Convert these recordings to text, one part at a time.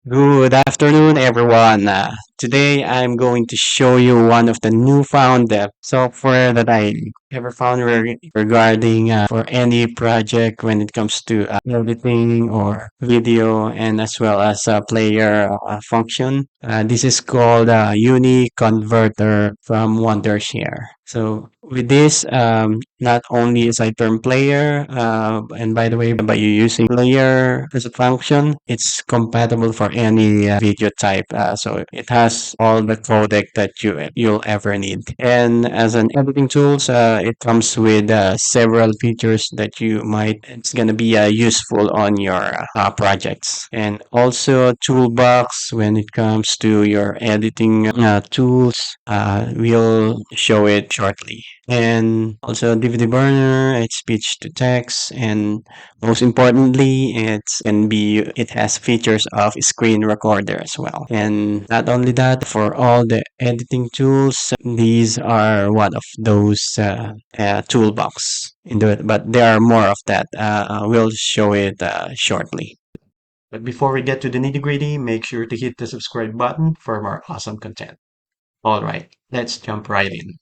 Good afternoon, everyone. Today I'm going to show you one of the newfound software that I ever found regarding for any project when it comes to editing or video and as well as player function. This is called Uniconverter from Wondershare. So with this, not only is I term player, and by the way, by you using player as a function, it's compatible for any video type. So it has all the codec that you'll ever need. And as an editing tools, it comes with several features that it's gonna be useful on your projects. And also toolbox when it comes to your editing tools. We'll show it shortly. And also DVD burner, it's speech to text, and most importantly, it has features of screen recorder as well. And not only that, for all the editing tools, these are one of those toolbox. But there are more of that. We'll show it shortly. But before we get to the nitty gritty, make sure to hit the subscribe button for more awesome content. All right, let's jump right in.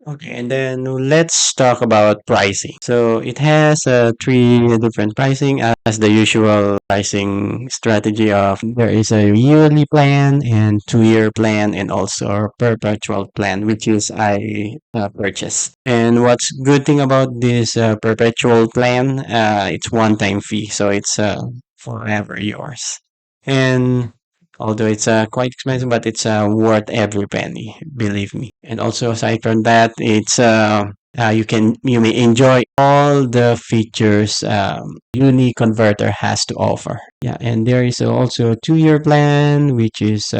Okay, and then let's talk about pricing. So it has three different pricing as the usual pricing strategy of there is a yearly plan and 2-year plan and also a perpetual plan, which is I purchased. And what's good thing about this perpetual plan, it's one-time fee, so it's forever yours. And although it's quite expensive, but it's worth every penny, believe me. And also aside from that, you may enjoy all the features Uniconverter has to offer. Yeah, and there is also a 2-year plan, which is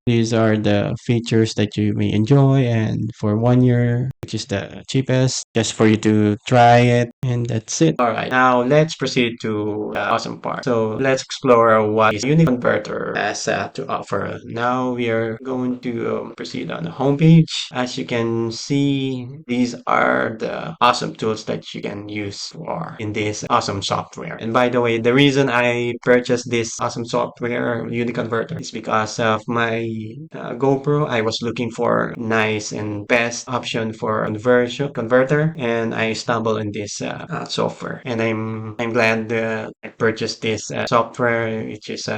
these are the features that you may enjoy, and for 1 year, which is the cheapest, just for you to try it, and that's it. All right, now let's proceed to the awesome part. So let's explore what is Uniconverter has to offer. Now we are going to proceed on the homepage. As you can see, these are the awesome tools that you can use for in this awesome software. And by the way, the reason I purchased this awesome software, Uniconverter, is because of my GoPro. I was looking for nice and best option for converter, and I stumbled on this software. And I'm glad I purchased this software, which is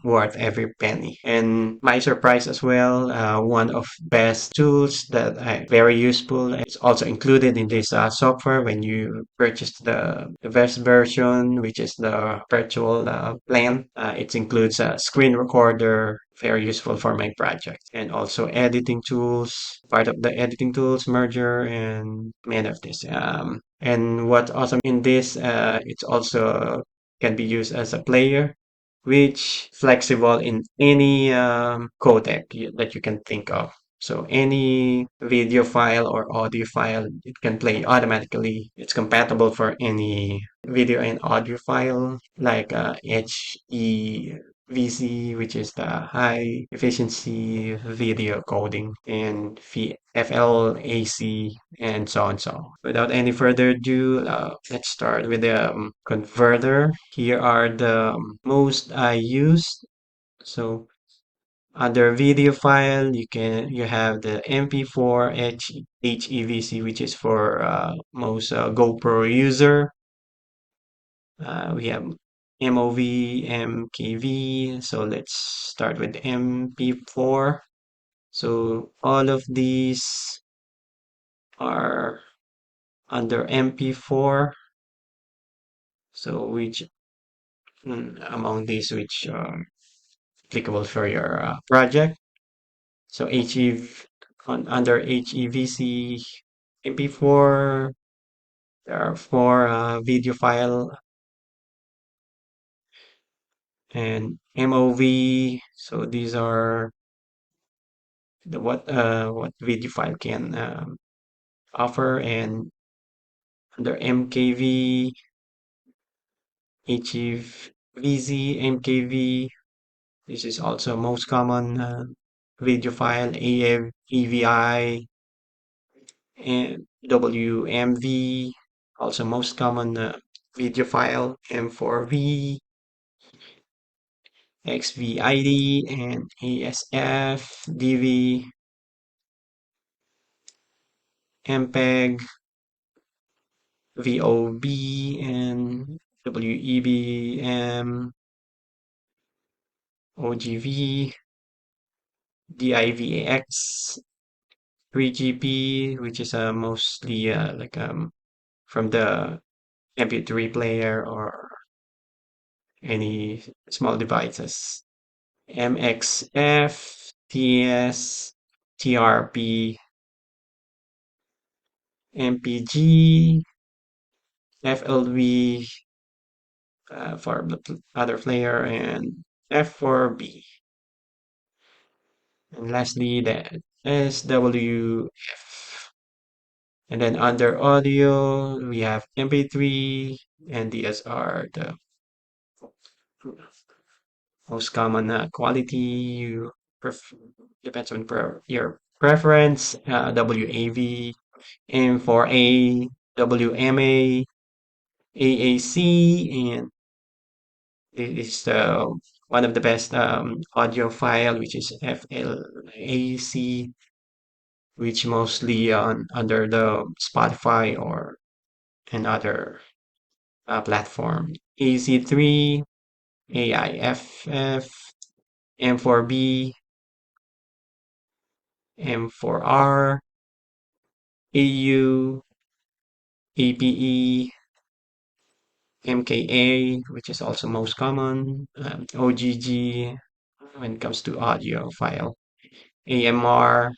worth every penny. And my surprise as well, one of best tools that I very useful. It's also included in this software when you purchase the best version, which is the virtual plan. It includes a screen recorder, very useful for my project, and also editing tools, part of the editing tools, merger, and many of this. And what's awesome in this, it's also can be used as a player, which flexible in any codec that you can think of. So any video file or audio file, it can play automatically. It's compatible for any video and audio file like HEVC, which is the high efficiency video coding, and FLAC, and so on. So without any further ado, let's start with the converter. Here are the most I used. So under video file, you have the MP4 HEVC, which is for most GoPro user. We have MOV, MKV. So let's start with MP4. So all of these are under MP4. So which among these which are applicable for your project. So under HEVC MP4, there are four video file, and MOV. So these are what video file can offer, and under MKV, HEVC, MKV. This is also most common video file, EVI, and WMV, also most common video file, M4V, XVI and ASF, DV, MPEG, VOB, and WEBM, OGV, DIVAX, 3GP, which is mostly from the MP3 player or any small devices. MXF, TS, TRP, MPG, FLV for the other player, and F4B. And lastly, the SWF. And then under audio, we have MP3 and DSR, the most common quality. Pref- Depends on your preference. WAV, M4A, WMA, AAC, and this is one of the best audio file, which is FLAC, which mostly on under the Spotify or another platform. AC3, AIFF, M4B, M4R, AU, APE, MKA, which is also most common, OGG when it comes to audio file, AMR,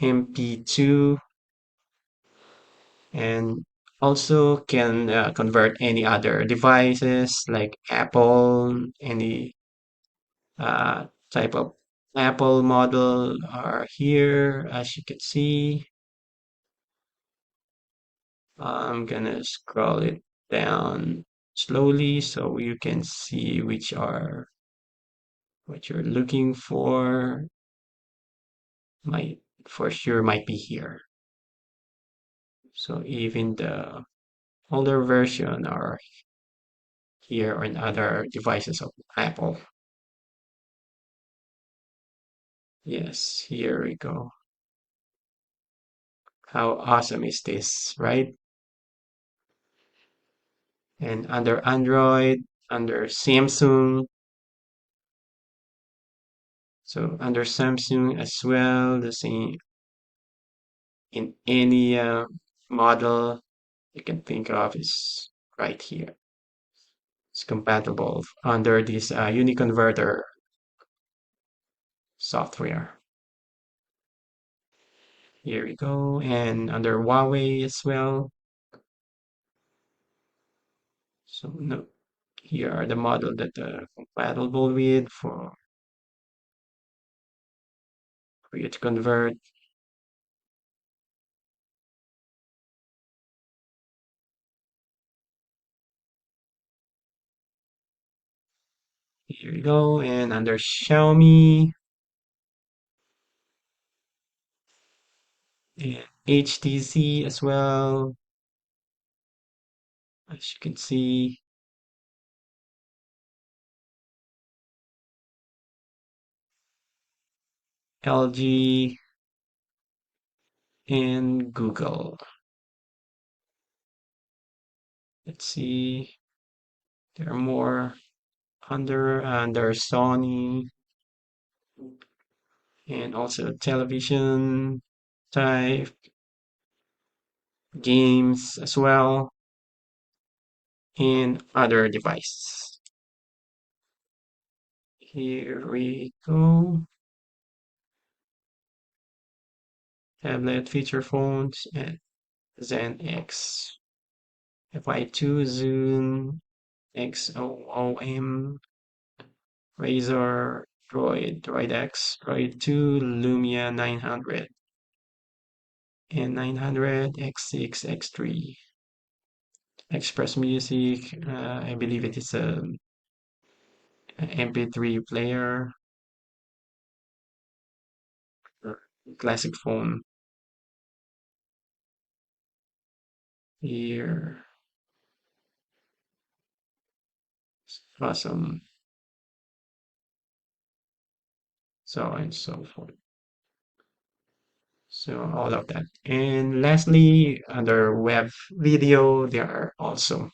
MP2, and also can convert any other devices like Apple, any type of Apple model are here, as you can see. I'm gonna scroll it down slowly so you can see which are what you're looking for. Might for sure might be here. So even the older version are here on other devices of Apple. Yes, here we go. How awesome is this, right? And under Android, under Samsung, so under Samsung as well, the same in any model you can think of is right here. It's compatible under this Uniconverter software. Here we go. And under Huawei as well. So no, here are the model that compatible with for you to convert. Here we go. And under Xiaomi and HTC as well. As you can see, LG and Google. Let's see. There are more under Sony and also television type games as well and other devices. Here we go. Tablet feature phones and Zen X, FI2, Zoom, XOOM, Razer, Droid X, Droid 2, Lumia 900, and 900, X6, X3. Express Music, I believe it is a MP3 player or classic phone. Here, awesome. so on and so forth. So all of that. And lastly, under web video, there are also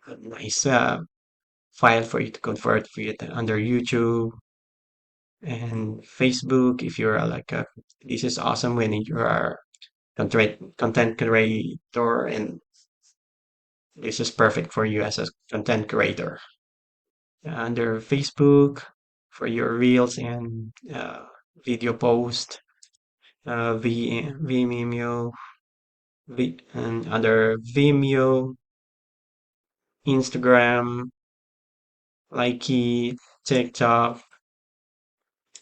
a nice file for you to convert with under YouTube and Facebook. If you're like a, this is awesome when you are content creator, and this is perfect for you as a content creator. Under Facebook for your reels and video post, Vimeo, and under Vimeo, Instagram, Likey, TikTok,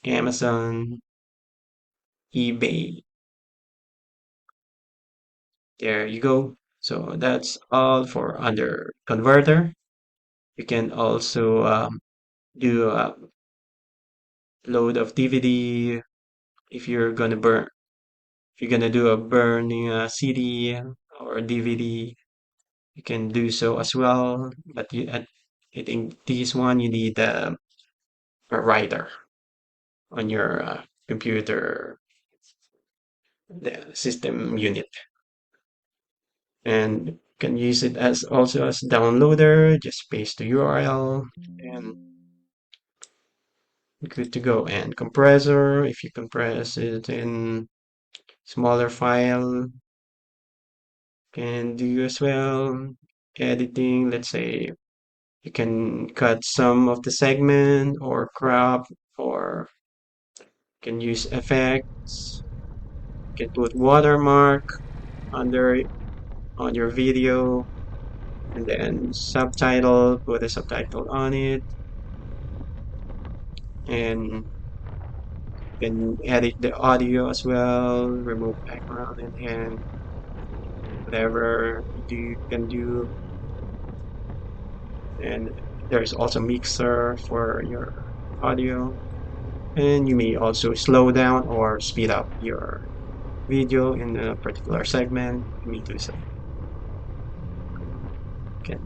Amazon, eBay. There you go. So that's all for under converter. You can also do a load of DVD if you're gonna burn. If you're gonna do a burning CD or DVD, you can do so as well. But I think this one you need a writer on your computer, the system unit, and can use it as also as downloader. Just paste the URL and good to go. And compressor, if you compress it in smaller file, can do as well. Editing, let's say you can cut some of the segment or crop, or can use effects. You can put watermark under on your video, and then subtitle, put a subtitle on it, and you can edit the audio as well, remove background, and whatever you can do. And there's also mixer for your audio, and you may also slow down or speed up your video in a particular segment. You may do so. Okay.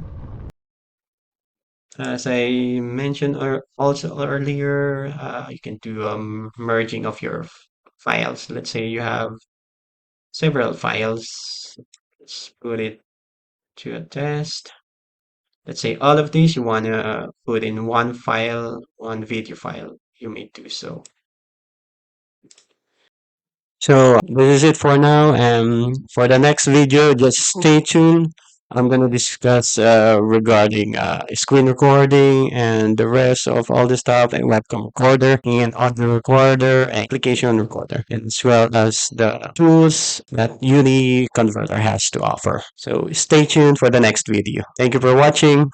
As I mentioned also earlier, you can do merging of your files. Let's say you have several files. Let's put it to a test. Let's say all of these you want to put in one file, one video file. You may do so. So this is it for now. For the next video, just stay tuned. I'm going to discuss regarding screen recording and the rest of all the stuff, like webcam recorder and audio recorder and application recorder, as well as the tools that Uniconverter has to offer. So stay tuned for the next video. Thank you for watching.